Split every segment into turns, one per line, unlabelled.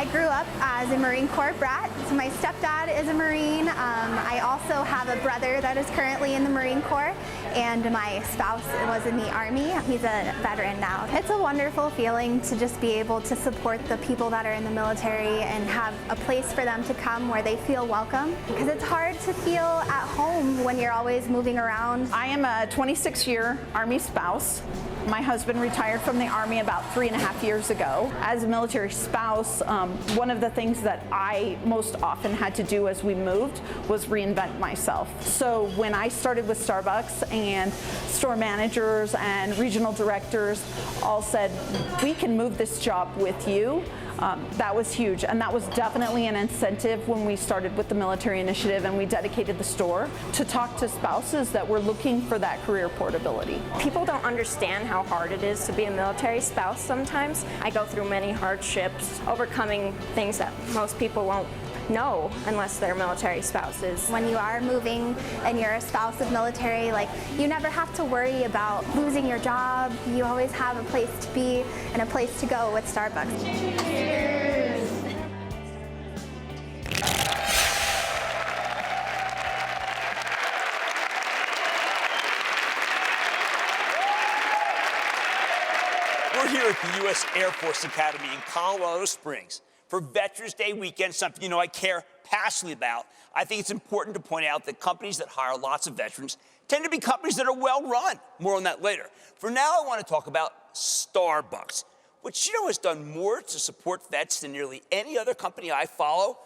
I grew up as a Marine Corps brat. So my stepdad is a Marine. I also have a brother that is currently in the Marine Corps, and my spouse was in the Army. He's a veteran now. It's a wonderful feeling to just be able to support the people that are in the military and have a place for them to come where they feel welcome, because it's hard to feel at home when you're always moving around.
I am a 26-year Army spouse. My husband retired from the Army about 3.5 years ago. As a military spouse, one of the things that I most often had to do as we moved was reinvent myself. So when I started with Starbucks, and store managers and regional directors all said, we can move this job with you, that was huge. And that was definitely an incentive when we started with the military initiative and we dedicated the store to talk to spouses that were looking for that career portability.
People don't understand how hard it is to be a military spouse sometimes. I go through many hardships, overcoming things that most people won't know unless they're military spouses.
When you are moving and you're a spouse of military, like, you never have to worry about losing your job. You always have a place to be and a place to go with Starbucks. Cheers.
We're here at the U.S. Air Force Academy in Colorado Springs for Veterans Day weekend, something you know I care passionately about. I think it's important to point out that companies that hire lots of veterans tend to be companies that are well run. More on that later. For now, I want to talk about Starbucks, which you know has done more to support vets than nearly any other company I follow.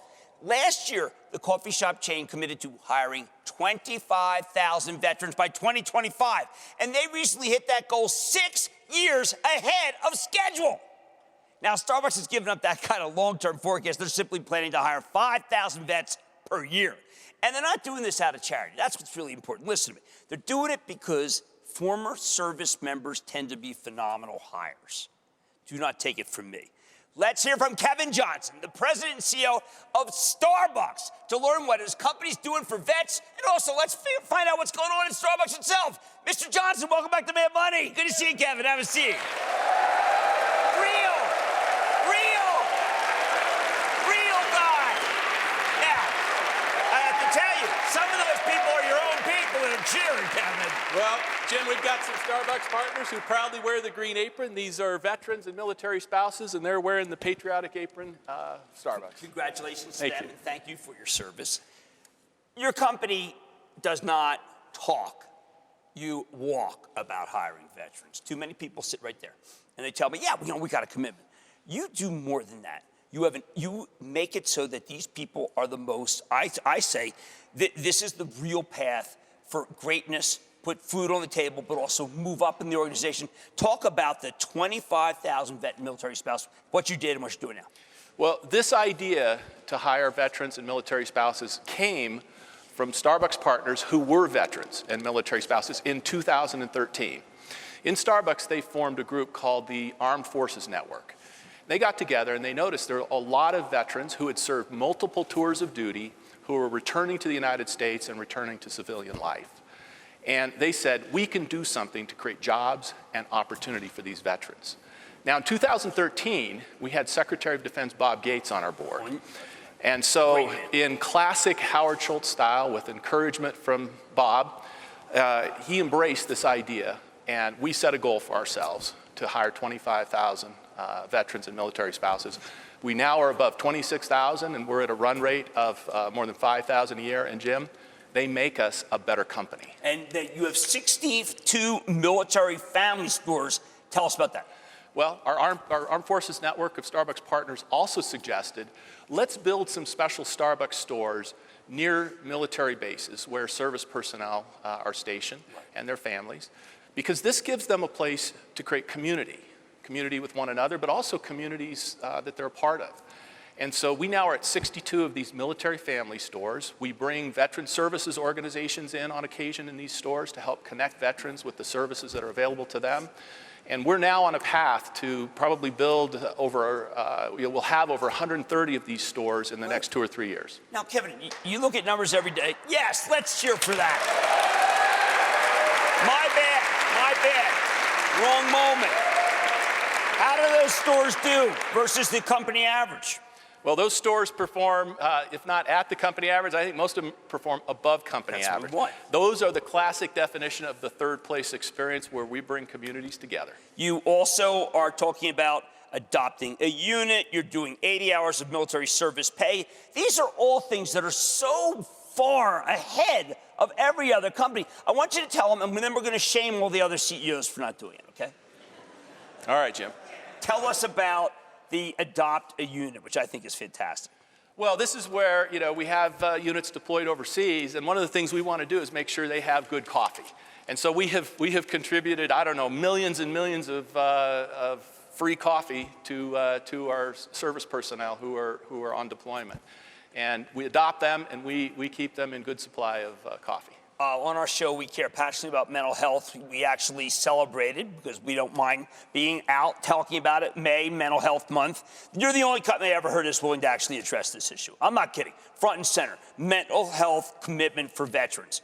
Last year, the coffee shop chain committed to hiring 25,000 veterans by 2025, and they recently hit that goal 6 years ahead of schedule. Now, Starbucks has given up that kind of long-term forecast. They're simply planning to hire 5,000 vets per year. And they're not doing this out of charity. That's what's really important. Listen to me. They're doing it because former service members tend to be phenomenal hires. Do not take it from me. Let's hear from Kevin Johnson, the president and CEO of Starbucks, to learn what his company's doing for vets, and also let's find out what's going on in Starbucks itself. Mr. Johnson, welcome back to Mad Money. Good to see you, Kevin. Have a seat. Real guy. Now, I have to tell you, some of those people are your own people that are cheering, Kevin.
Well, Jim, we've got some Starbucks partners who proudly wear the green apron. These are veterans and military spouses, and they're wearing the patriotic apron, Starbucks.
Congratulations to them, and thank you for your service. Your company does not talk. You walk about hiring veterans. Too many people sit right there, and they tell me, yeah, we got a commitment. You do more than that. You make it so that these people are the most, I say, that this is the real path for greatness, put food on the table, but also move up in the organization. Talk about the 25,000 vet and military spouse, what you did and what you're doing now.
Well, this idea to hire veterans and military spouses came from Starbucks partners who were veterans and military spouses in 2013. In Starbucks, they formed a group called the Armed Forces Network. They got together and they noticed there were a lot of veterans who had served multiple tours of duty, who were returning to the United States and returning to civilian life. And they said, we can do something to create jobs and opportunity for these veterans. Now, in 2013, we had Secretary of Defense Bob Gates on our board. And so in classic Howard Schultz style, with encouragement from Bob, he embraced this idea, and we set a goal for ourselves to hire 25,000 veterans and military spouses. We now are above 26,000, and we're at a run rate of more than 5,000 a year. And Jim, they make us a better company.
And that you have 62 military family stores. Tell us about that.
Well, our Armed Forces network of Starbucks partners also suggested, let's build some special Starbucks stores near military bases where service personnel are stationed and their families, because this gives them a place to create community with one another, but also communities that they're a part of. And so we now are at 62 of these military family stores. We bring veteran services organizations in on occasion in these stores to help connect veterans with the services that are available to them. And we're now on a path to probably build over, we'll have over 130 of these stores in the next 2 or 3 years.
Now, Kevin, you look at numbers every day. Yes, let's cheer for that. My bad. Wrong moment. How do those stores do versus the company average?
Well, those stores perform, if not at the company average, I think most of them perform above company
That's what we
average.
want.
Those are the classic definition of the third place experience where we bring communities together.
You also are talking about adopting a unit. You're doing 80 hours of military service pay. These are all things that are so far ahead of every other company. I want you to tell them, and then we're going to shame all the other CEOs for not doing it, okay?
All right, Jim.
Tell us about the adopt a unit, which I think is fantastic.
Well, this is where, we have units deployed overseas, and one of the things we want to do is make sure they have good coffee. And so we have contributed, I don't know, millions and millions of free coffee to our service personnel who are on deployment. And we adopt them, and we keep them in good supply of coffee.
On our show, we care passionately about mental health. We actually celebrated, because we don't mind being out talking about it, May, Mental Health Month. You're the only company I ever heard is willing to actually address this issue. I'm not kidding. Front and center, mental health commitment for veterans.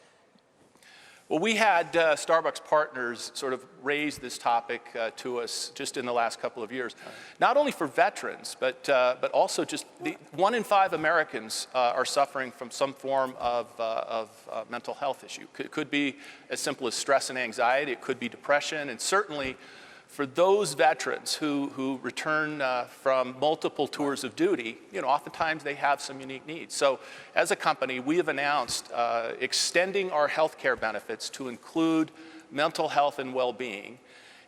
Well, we had Starbucks partners sort of raise this topic to us just in the last couple of years, not only for veterans, but also just 1 in 5 Americans are suffering from some form of mental health issue. It could be as simple as stress and anxiety. It could be depression, and certainly for those veterans who return from multiple tours of duty, oftentimes they have some unique needs. So as a company, we have announced extending our health care benefits to include mental health and well-being.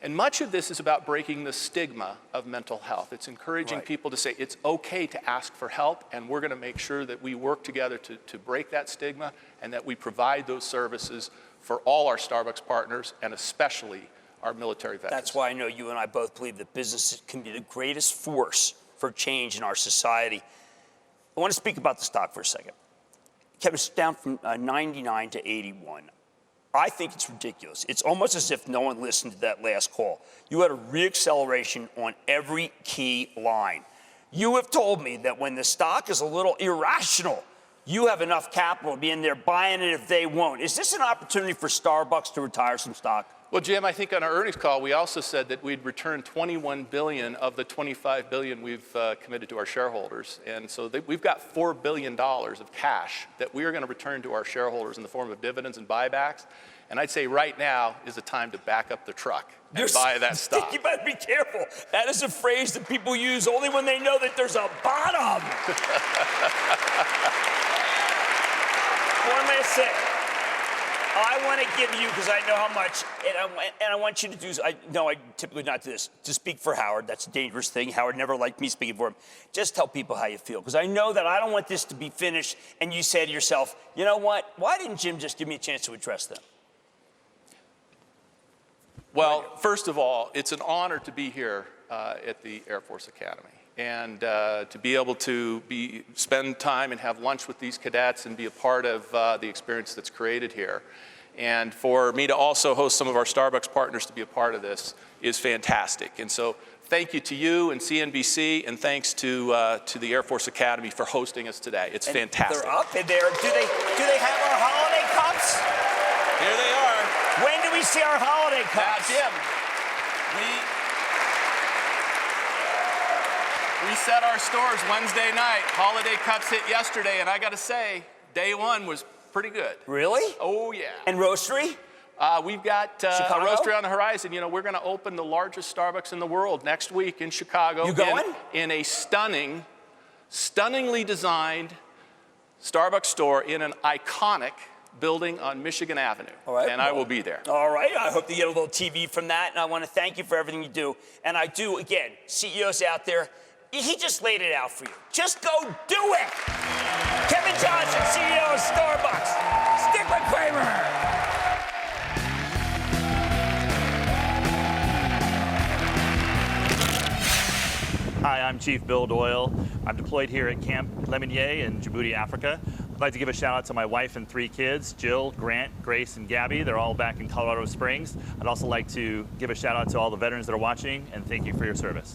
And much of this is about breaking the stigma of mental health. It's encouraging people to say it's okay to ask for help, and we're going to make sure that we work together to break that stigma and that we provide those services for all our Starbucks partners, and especially our military veterans.
That's why I know you and I both believe that business can be the greatest force for change in our society. I want to speak about the stock for a second. Kevin, it's down from 99 to 81. I think it's ridiculous. It's almost as if no one listened to that last call. You had a reacceleration on every key line. You have told me that when the stock is a little irrational, you have enough capital to be in there buying it if they won't. Is this an opportunity for Starbucks to retire some stock?
Well, Jim, I think on our earnings call, we also said that we'd return $21 billion of the $25 billion we've committed to our shareholders. And so we've got $4 billion of cash that we are going to return to our shareholders in the form of dividends and buybacks. And I'd say right now is the time to back up the truck and buy that stock.
You better be careful. That is a phrase that people use only when they know that there's a bottom. One last thing. I want to give you, because I know how much, and I want you to do, I typically not do this, to speak for Howard. That's a dangerous thing. Howard never liked me speaking for him. Just tell people how you feel, because I know that I don't want this to be finished and you say to yourself, you know what, why didn't Jim just give me a chance to address them?
Well, first of all, it's an honor to be here at the Air Force Academy, and to be able to spend time and have lunch with these cadets and be a part of the experience that's created here. And for me to also host some of our Starbucks partners to be a part of this is fantastic. And so thank you to you and CNBC, and thanks to the Air Force Academy for hosting us today. It's fantastic.
They're up in there. Do they have our holiday cups?
Here they are.
When do we see our holiday cups?
Jim, we set our stores Wednesday night. Holiday cups hit yesterday, and I got to say, day one was pretty good.
Really?
Oh, yeah.
And roastery?
We've got a roastery on the horizon. We're going to open the largest Starbucks in the world next week in Chicago.
You going?
In a stunningly designed Starbucks store in an iconic building on Michigan Avenue.
All right.
And I will be there.
All right. I hope to get a little TV from that. And I want to thank you for everything you do. And I do, again, CEOs out there, he just laid it out for you. Just go do it. Kevin Johnson, CEO of Starbucks. Stick with Cramer.
Hi, I'm Chief Bill Doyle. I'm deployed here at Camp Lemonnier in Djibouti, Africa. I'd like to give a shout out to my wife and 3 kids, Jill, Grant, Grace, and Gabby. They're all back in Colorado Springs. I'd also like to give a shout out to all the veterans that are watching, and thank you for your service.